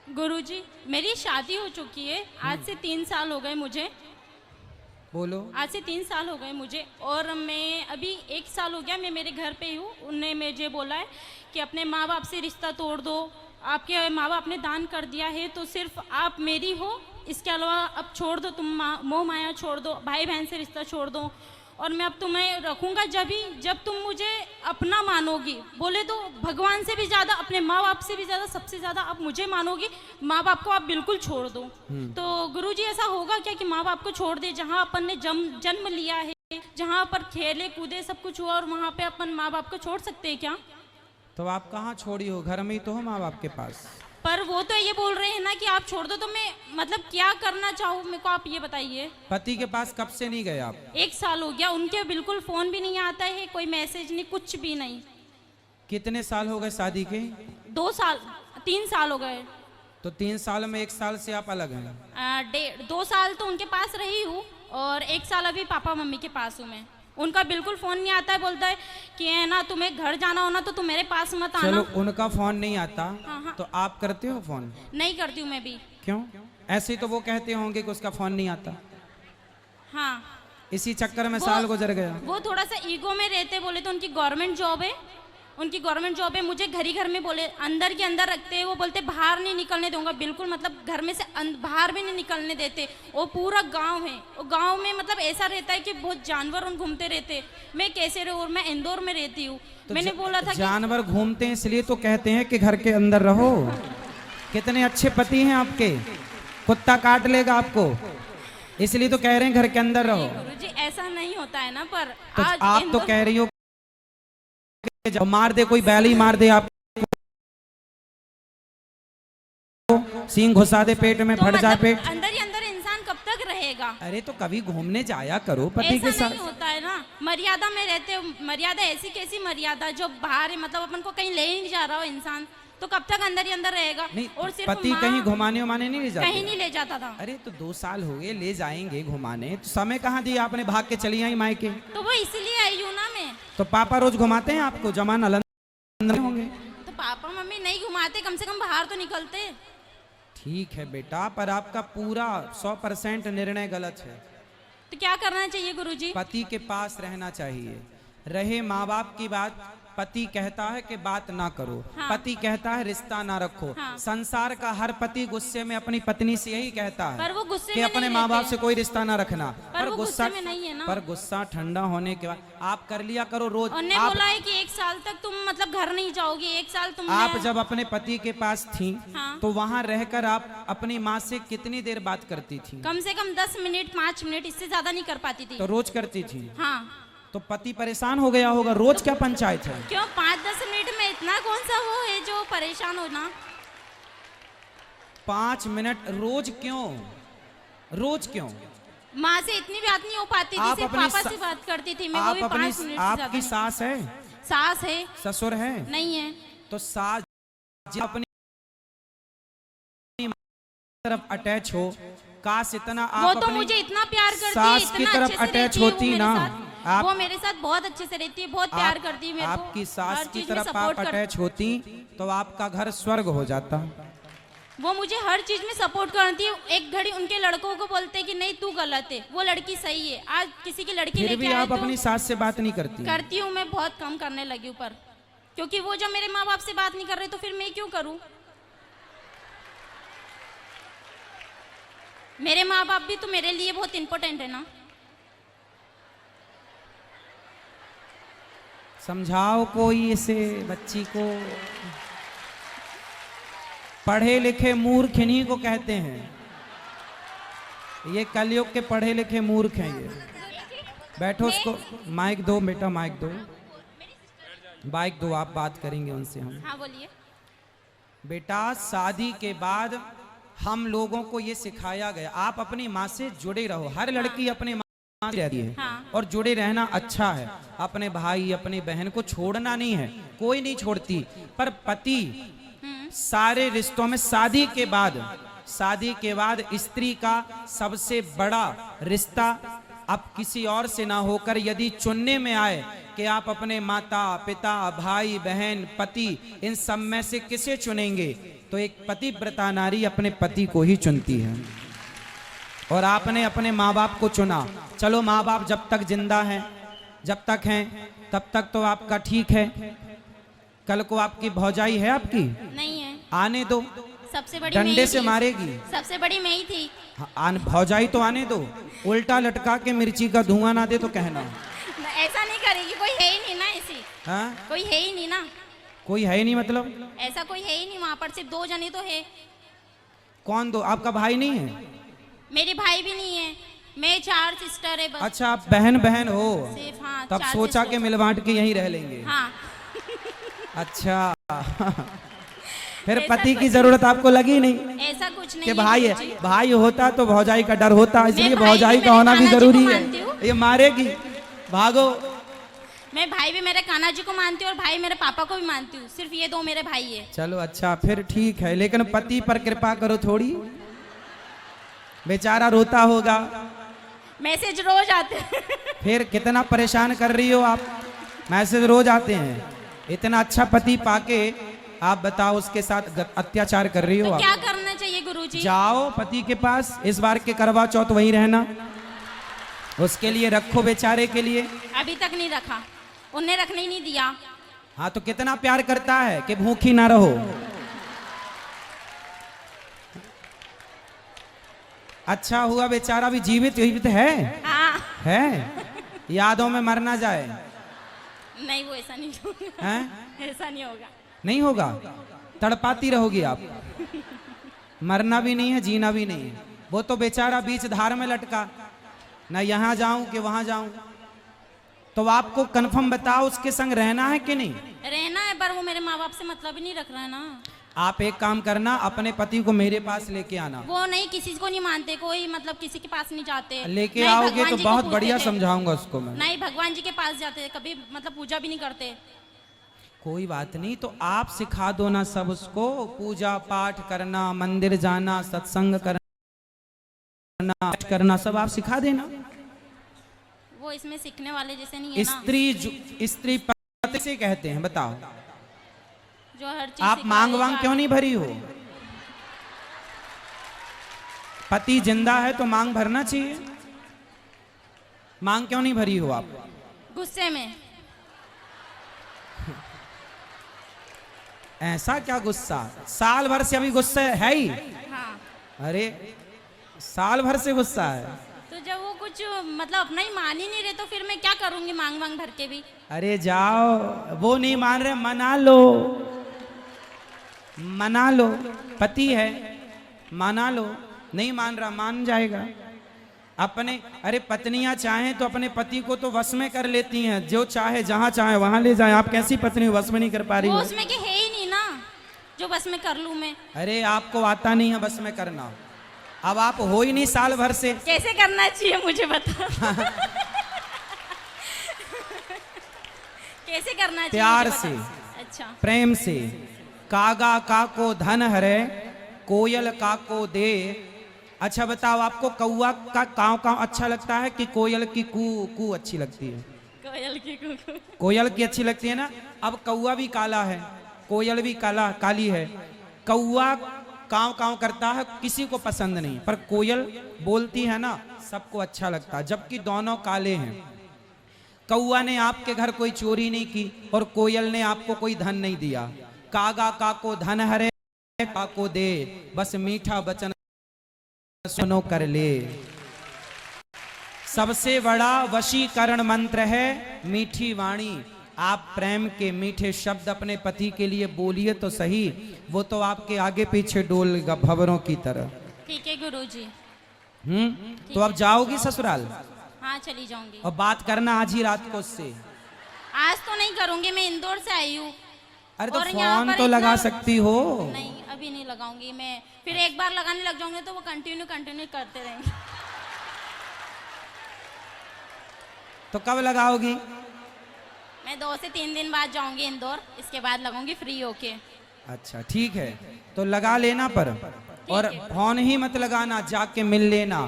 गुरुजी, मेरी शादी हो चुकी है। आज से 3 साल हो गए मुझे। बोलो। आज से 3 साल हो गए मुझे, और मैं अभी 1 साल हो गया मैं मेरे घर पे ही हूँ। उनने मुझे बोला है कि अपने माँ बाप से रिश्ता तोड़ दो। आपके माँ बाप ने दान कर दिया है तो सिर्फ आप मेरी हो, इसके अलावा अब छोड़ दो, तुम मोह माया छोड़ दो, भाई बहन से रिश्ता छोड़ दो, और मैं अब तुम्हें रखूँगा जब तुम मुझे अपना मानोगी। बोले तो भगवान से भी ज़्यादा, अपने माँ बाप से भी ज़्यादा, सबसे ज़्यादा आप मुझे मानोगी। माँ बाप को आप बिल्कुल छोड़ दो। तो गुरुजी, ऐसा होगा क्या कि माँ बाप को छोड़ दे? जहाँ अपन ने जन्म लिया है, जहाँ पर खेले कूदे सब कुछ हुआ, और वहाँ पे अपन माँ बाप को छोड़ सकते हैं क्या? तो आप कहाँ छोड़ी हो? घर में ही तो हो माँ बाप के पास। पर वो तो ये बोल रहे हैं ना कि आप छोड़ दो, तो मैं मतलब क्या करना चाहूँ, मेरे को आप ये बताइए। पति के पास कब से नहीं गए आप? 1 साल हो गया, उनके बिल्कुल फोन भी नहीं आता है, कोई मैसेज नहीं, कुछ भी नहीं। कितने साल हो गए शादी के? 2 साल, 3 साल हो गए। तो 3 साल में 1 साल से आप अलग हैं। 2 साल तो उनके पास रही हूँ, और 1 साल अभी पापा मम्मी के पास हूँ मैं। उनका बिल्कुल फोन नहीं आता है, बोलता है कि है ना, तुम्हें घर जाना हो ना तो तुम मेरे पास मत आना। चलो, उनका फोन नहीं आता। हाँ। तो आप करते हो फोन? नहीं करती हूँ मैं भी। क्यों? ऐसे ही तो वो कहते होंगे कि उसका फोन नहीं आता। हाँ, इसी चक्कर में साल गुजर गया। वो थोड़ा सा ईगो में रहते। बोले तो उनकी गवर्नमेंट जॉब है, उनकी गवर्नमेंट जॉब है। मुझे घर ही घर में बोले, अंदर के अंदर रखते हैं। वो बोलते बाहर नहीं निकलने दूंगा बिल्कुल, मतलब घर में से बाहर भी नहीं निकलने देते। वो पूरा गांव है, वो गांव में मतलब ऐसा रहता है कि बहुत जानवर उन घूमते रहते। मैं कैसे रहूँ? मैं इंदौर में रहती हूँ। तो मैंने बोला था जानवर घूमते हैं इसलिए तो कहते हैं कि घर के अंदर रहो। कितने अच्छे पति हैं आपके, कुत्ता काट लेगा आपको, इसलिए तो कह रहे हैं घर के अंदर रहो। गुरुजी, ऐसा नहीं होता है ना। पर तो आज आप तो कह रही हो जब मार दे, कोई बैल ही मार दे आप, सींग घुसा दे पेट में, तो फट जाए पेट। अंदर ही अंदर इंसान कब तक रहेगा? अरे तो कभी घूमने जाया करो पति के ऐसा साथ। नहीं होता है ना, मर्यादा में रहते हो। मर्यादा ऐसी कैसी मर्यादा जो बाहर है, मतलब अपन को कहीं ले ही नहीं जा रहा हो इंसान, तो कब तक अंदर ही अंदर रहेगा? नहीं, और सिर्फ पति कहीं घुमाने उमाने नहीं ले जाते? कहीं नहीं ले जाता था। अरे तो 2 साल हो गए, ले जाएंगे घुमाने, तो समय कहाँ दिया आपने? भाग के चली आई मायके। तो वो इसलिए आई हूँ ना मैं। तो पापा रोज घुमाते हैं आपको? जमान अलग होंगे। तो पापा मम्मी नहीं घुमाते, कम से कम बाहर तो निकलते। ठीक है बेटा, पर आपका पूरा 100% निर्णय गलत है। तो क्या करना चाहिए गुरुजी? पति के पास रहना चाहिए। रहे माँ बाप की बात, पति कहता है कि बात ना करो। हाँ। पति कहता है रिश्ता ना रखो। हाँ। संसार का हर पति गुस्से में अपनी पत्नी से यही कहता है, पर वो गुस्से कि में अपने नहीं माँ बाप रहते। से कोई रिश्ता ना रखना। पर वो गुस्से में नहीं है ना। पर गुस्सा ठंडा होने के बाद आप कर लिया करो रोज। उन्होंने बोला है कि 1 साल तक तुम मतलब घर नहीं जाओगी। 1 साल तुम आप जब अपने पति के पास थी, हाँ। तो वहाँ रहकर आप अपनी माँ से कितनी देर बात करती थी? कम से कम 10 मिनट 5 मिनट, इससे ज्यादा नहीं कर पाती थी। तो रोज करती थी। हाँ। तो पति परेशान हो गया होगा। रोज क्या पंचायत है? क्यों 5-10 मिनट में इतना कौन सा वो है जो परेशान होना? 5 मिनट रोज क्यों? रोज क्यों? माँ से इतनी बात नहीं हो पाती थी, सिर्फ पापा से बात करती थी मैं, वो भी 5 मिनट से ज्यादा आपकी नहीं। सास है? सास है? ससुर है? नहीं है। तो सास जब अपनी तरफ अटैच हो, काश इतना वो आप तो अपनी मुझे इतना प्यार करती है, सास की इतना तरफ अच्छे से अटैच रहती है वो होती मेरे ना। साथ। आप वो मेरे साथ बहुत अच्छे से रहती है, बहुत प्यार करती है मेरे को। आपकी सास हर की चीज में तरफ आप सपोर्ट अटैच होती तो आपका घर स्वर्ग हो जाता। वो मुझे हर चीज में सपोर्ट करती है। एक घड़ी उनके लड़कों को बोलते हैं कि नहीं तू गलत है, वो लड़की सही है। आज किसी की लड़की फिर लेके भी आए आप अपनी सास से बात नहीं करती? करती हूँ मैं, बहुत कम करने लगी हूँ। पर क्योंकि वो जब मेरे माँ बाप से बात नहीं कर रहे तो फिर मैं क्यों करूँ? मेरे माँ बाप भी तो मेरे लिए बहुत इंपॉर्टेंट है ना। समझाओ कोई इसे बच्ची को। पढ़े लिखे मूर्ख इन्हीं को कहते हैं। ये कलयुग के पढ़े लिखे मूर्ख हैं ये। बैठो, उसको माइक दो बेटा, माइक दो, माइक दो, आप बात करेंगे उनसे हम। हाँ बोलिए। बेटा, शादी के बाद हम लोगों को ये सिखाया गया, आप अपनी माँ से जुड़े रहो। हर लड़की अपने माँ से रहती है। हाँ। और जुड़े रहना अच्छा है। अपने भाई अपनी बहन को छोड़ना नहीं है, कोई नहीं छोड़ती। पर पति सारे रिश्तों में शादी के बाद स्त्री का सबसे बड़ा रिश्ता अब किसी और से ना होकर यदि चुनने में आए कि आप अपने माता पिता भाई बहन पति इन सब में से किसे चुनेंगे, तो एक पतिव्रता नारी अपने पति को ही चुनती है। और आपने अपने माँ बाप को चुना। चलो माँ बाप जब तक जिंदा हैं, जब तक हैं तब तक तो आपका ठीक है। कल को आपकी भौजाई है आपकी, नहीं है, आने दो, सबसे बड़ी मैं डंडे ही से थी। मारेगी। सबसे बड़ी मैं ही थी। भौजाई तो आने दो, उल्टा लटका के मिर्ची का धुआं ना दे तो कहना। ऐसा नहीं करेगी, कोई है ही नहीं ना ऐसी। हाँ, कोई है ही नहीं ना, कोई है ही नहीं मतलब? ऐसा कोई है ही नहीं वहाँ पर, सिर्फ 2 जने तो है। कौन दो? आपका भाई नहीं है? मेरे भाई भी नहीं है, मैं 4 सिस्टर है बस। अच्छा, आप बहन बहन हो, सिर्फ हाँ, तब 4 सोचा सिस्टर। के मिल बांट के यहीं रह लेंगे। हाँ। अच्छा। फिर ऐसा पति की कुछ- जरूरत आपको लगी नहीं ऐसा कुछ नहीं कि है भाई गुरुजी। है, भाई होता तो भौजाई का डर होता, इसलिए भाई भौजाई भी का मेरे होना भी कान्हा जी को जरूरी मानती हूँ। है। ये मारेगी, भागो। मैं भाई भी मेरे कान्हा जी को मानती हूँ और भाई मेरे पापा को भी मानती हूँ, सिर्फ ये 2 मेरे भाई है। चलो अच्छा, फिर ठीक है, लेकिन पति पर कृपा करो थोड़ी, बेचारा रोता होगा। मैसेज रोज आते हैं। फिर कितना परेशान कर रही हो आप, मैसेज रोज आते हैं। इतना अच्छा पति पाके आप बताओ उसके साथ अत्याचार कर रही हो तो आप। क्या करना चाहिए गुरुजी? जाओ पति के पास, इस बार के करवा चौथ वहीं रहना, उसके लिए रखो बेचारे के लिए। अभी तक नहीं रखा, उन्हें रखने ही नहीं दिया। हाँ तो कितना प्यार करता है कि भूखी ना रहो। अच्छा हुआ बेचारा भी जीवित जीवित है। हाँ। है, यादों में मर ना जाए। नहीं, वो ऐसा नहीं होगा। हैं? ऐसा नहीं होगा। नहीं होगा, तड़पाती रहोगी आप। मरना भी नहीं है, जीना भी नहीं है। वो तो बेचारा बीच धार में लटका, ना यहाँ जाऊं कि वहां जाऊं। तो आपको कंफर्म बताओ उसके संग रहना है कि नहीं? रहना है, पर वो मेरे माँ बाप से मतलब ही नहीं रख रहा है ना। आप एक काम करना, अपने पति को मेरे पास लेके आना। वो नहीं, किसी को नहीं मानते, कोई मतलब किसी के पास नहीं जाते। लेके नहीं, आओगे भगवान तो जी को बहुत पूछते बढ़िया थे। समझाऊंगा उसको मैं। नहीं, भगवान जी के पास जाते, कभी मतलब पूजा भी नहीं करते। कोई बात नहीं, तो आप सिखा दो ना सब उसको, पूजा पाठ करना, मंदिर जाना, सत्संग करना सब आप सिखा देना। वो इसमें सीखने वाले जैसे नहीं है ना। स्त्री पति से कहते हैं, बताओ। जो हर चीज आप मांग वांग क्यों नहीं भरी हो? पति जिंदा है तो मांग भरना चाहिए। मांग क्यों नहीं भरी हो आप? गुस्से में। ऐसा क्या गुस्सा? साल भर से अभी गुस्सा है ही। हाँ, अरे साल भर से गुस्सा है। तो जब वो कुछ मतलब अपना ही मान ही नहीं रहे तो फिर मैं क्या करूंगी मांग वांग भर के भी। अरे जाओ, वो नहीं मान रहे, मना लो, मना लो। पति है, मना लो। नहीं मान रहा, मान जाएगा। अपने अरे पत्नियां चाहें तो अपने पति को तो वश में कर लेती हैं, जो चाहे जहां चाहे वहां ले जाए। आप कैसी पत्नी वश में नहीं कर पा रही वो हो? उसमें के है ही नहीं ना, जो बस में कर लूं मैं। अरे आपको आता नहीं है बस में करना। अब आप हो ही नहीं साल भर से। कैसे करना चाहिए मुझे बता। कैसे करना चाहिए? प्यार मुझे से, बता। अच्छा, प्रेम से। कागा काको धन हरे, कोयल काको दे। अच्छा बताओ, आपको कौआ का काव काव अच्छा लगता है कि कोयल की कू कू अच्छी लगती है? कोयल की कुकू। कोयल की अच्छी लगती है ना। अब कौआ भी काला है, कोयल भी काली है। कौआ काव काव करता है, किसी को पसंद नहीं, पर कोयल बोलती है ना, सबको अच्छा लगता है, जबकि दोनों काले हैं। कौआ ने आपके घर कोई चोरी नहीं की और कोयल ने आपको कोई धन नहीं दिया। कागा काको धन हरे, काको दे, बस मीठा वचन सुनो कर ले। सबसे बड़ा वशीकरण मंत्र है मीठी वाणी। आप प्रेम के मीठे शब्द अपने पति के लिए बोलिए तो सही, वो तो आपके आगे पीछे डोलेगा भंवरों की तरह। ठीक है गुरुजी। तो अब जाओगी ससुराल? हाँ, चली जाऊंगी। और बात करना आज ही रात को उससे। आज तो नहीं करूंगी, मैं इंदौर से आई हूँ। अरे तो और यहाँ फोन पर तो लगा इतना- सकती हो। नहीं, अभी नहीं लगाऊंगी मैं। फिर एक बार लगाने लग जाऊंगे तो वो कंटिन्यू करते रहेंगे। तो कब लगाओगी? मैं 2 से 3 दिन बाद जाऊंगी इंदौर, इसके बाद लगाऊंगी फ्री होके। अच्छा ठीक है, तो लगा लेना पर, और है। फोन ही मत लगाना, जाके मिल लेना।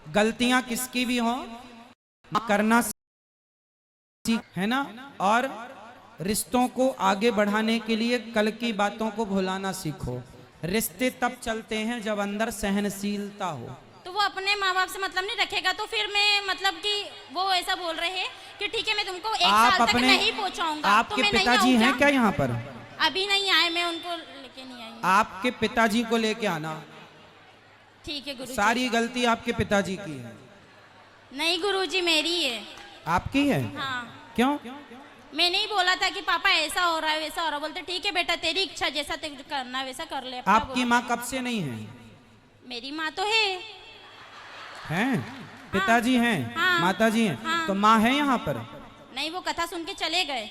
गलतियां किसकी भी हो करना है ना, और रिश्तों को आगे बढ़ाने के लिए कल की बातों को भुलाना सीखो। रिश्ते तब चलते हैं जब अंदर सहनशीलता हो। तो वो अपने माँ बाप से मतलब नहीं रखेगा, तो फिर मैं मतलब कि वो ऐसा बोल रहे हैं कि ठीक है मैं तुमको एक आप साल तक अपने नहीं पहुंचाऊंगा। आपके तो मैं नहीं पिताजी आऊं हैं क्या? क्या यहाँ पर? अभी नहीं आए, मैं उनको लेके नहीं आई। आपके पिताजी को लेके आना। ठीक है गुरुजी। सारी गलती आपके पिताजी की है। नहीं गुरुजी, मेरी है। आपकी है? हाँ, क्यों? मैं नहीं बोला था कि पापा ऐसा हो रहा है वैसा हो रहा है। बोलते ठीक है बेटा, तेरी इच्छा, जैसा तेरे करना है वैसा कर ले। अपना आपकी बोला। माँ कब से नहीं है? मेरी माँ तो है। हैं? पिताजी हैं? हाँ। माताजी हैं? हाँ। तो माँ है यहाँ पर? नहीं, वो कथा सुन के चले गए।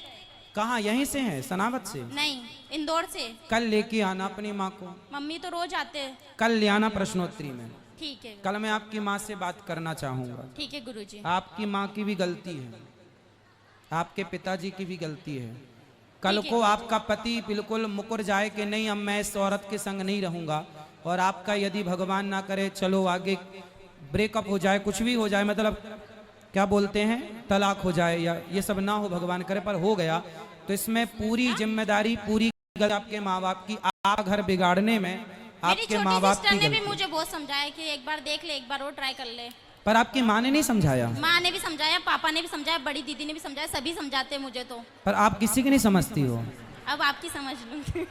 कहाँ? यहीं से हैं, सनावत से? नहीं, इंदौर से। कल लेके आना अपनी माँ को। मम्मी तो रोज आते हैं। कल ले आना प्रश्नोत्तरी में। ठीक है। कल मैं आपकी माँ से बात करना चाहूंगा। ठीक है गुरुजी। आपकी माँ की भी गलती है, आपके पिताजी की भी गलती है। कल ठीक है। को आपका पति बिल्कुल मुकर जाए कि नहीं अब मैं इस औरत के संग नहीं रहूंगा, और आपका यदि भगवान ना करे चलो आगे ब्रेकअप हो जाए, कुछ भी हो जाए, मतलब क्या बोलते हैं तलाक हो जाए, या ये सब ना हो भगवान करे, पर हो गया तो इसमें पूरी जिम्मेदारी पूरी गलती आपके माँ बाप की। आप घर बिगाड़ने में मेरी आपके माँ छोटी बाप सिस्टर की ने भी गलती। मुझे बहुत समझाया कि एक बार देख ले, एक बार और ट्राई कर ले। पर आपकी माँ ने नहीं समझाया? माँ ने भी समझाया, पापा ने भी समझाया, बड़ी दीदी ने भी समझाया, सभी समझाते हैं मुझे तो। पर आप किसी की नहीं समझती हो। अब आपकी समझ लूंगी।